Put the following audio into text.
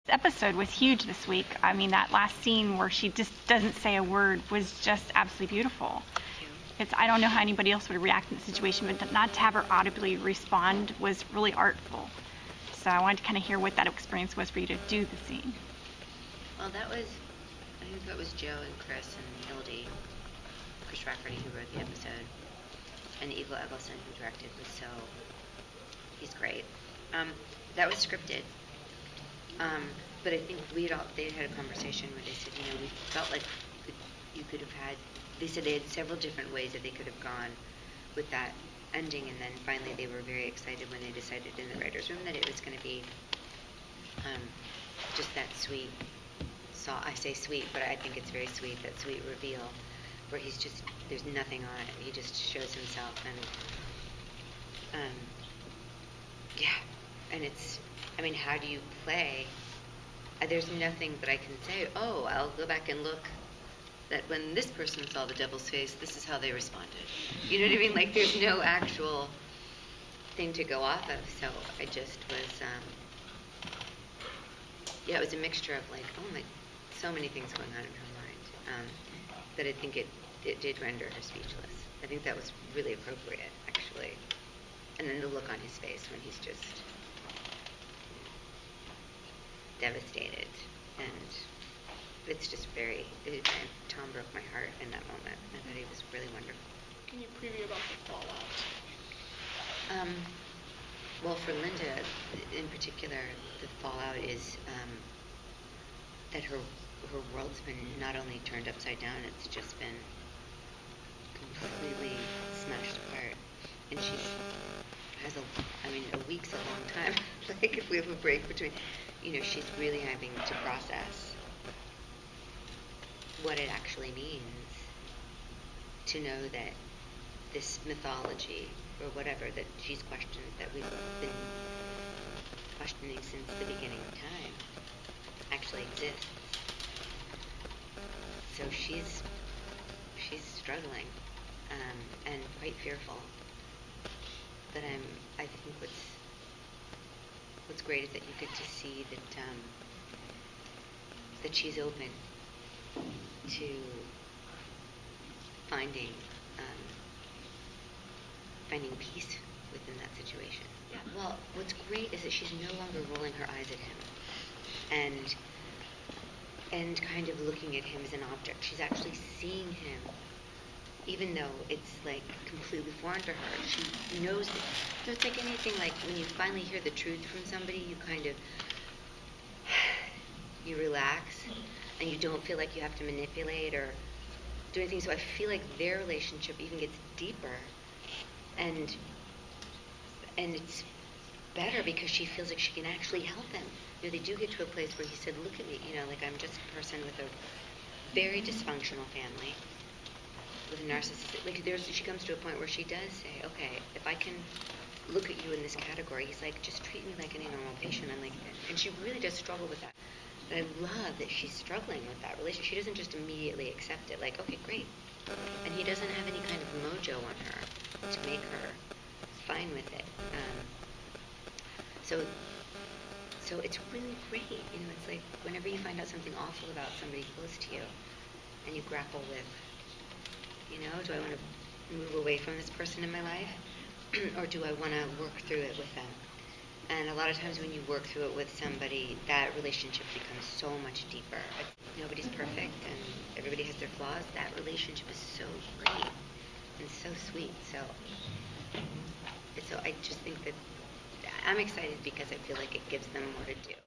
The episode was huge this week. I mean, that last scene where she just doesn't say a word was just absolutely beautiful. I don't know how anybody else would react in the situation, but not to have her audibly respond was really artful. So I wanted to kind of hear what that experience was for you to do the scene. Well, I think that was Joe and Chris and Hildy, Chris Rafferty, who wrote the episode, and Eagle Eggleston, who directed, he's great. That was scripted. But I think they had a conversation where they said, we felt like you could have had, they said they had several different ways that they could have gone with that ending, and then finally they were very excited when they decided in the writer's room that it was going to be just that sweet, I say sweet, but I think it's very sweet, that sweet reveal where there's nothing on it. He just shows himself, and and how do you play? There's nothing that I can say, I'll go back and look that when this person saw the devil's face, this is how they responded. You know what I mean? Like, there's no actual thing to go off of. So I just was, it was a mixture of so many things going on in her mind that I think it did render her speechless. I think that was really appropriate, actually. And then the look on his face when he's just devastated, and it's just Tom broke my heart in that moment. I thought he was really wonderful. Can you preview about the fallout? Well, for Linda in particular, the fallout is that her world's been not only turned upside down, it's just been completely smashed apart, and a week's a long time. Like, if we have a break between, she's really having to process what it actually means to know that this mythology, or whatever, that she's questioned, that we've been questioning since the beginning of time, actually exists. So she's struggling, and quite fearful. But I think what's great is that you get to see that she's open to finding peace within that situation. Yeah. Well, what's great is that she's no longer rolling her eyes at him and kind of looking at him as an object. She's actually seeing him, even though it's like completely foreign to her. She knows it. So it's like anything, like when you finally hear the truth from somebody, you kind of, you relax, and you don't feel like you have to manipulate or do anything. So I feel like their relationship even gets deeper, and it's better because she feels like she can actually help him. They do get to a place where he said, look at me, like I'm just a person with a very dysfunctional family, with a narcissistic, she comes to a point where she does say, okay, if I can look at you in this category, he's like, just treat me like any normal patient. And she really does struggle with that. But I love that she's struggling with that relationship. She doesn't just immediately accept it, like, okay, great. And he doesn't have any kind of mojo on her to make her fine with it. So it's really great. It's like whenever you find out something awful about somebody close to you, and you grapple with, do I want to move away from this person in my life, or do I want to work through it with them? And a lot of times when you work through it with somebody, that relationship becomes so much deeper. Nobody's perfect, and everybody has their flaws. That relationship is so great and so sweet. So I just think that I'm excited because I feel like it gives them more to do.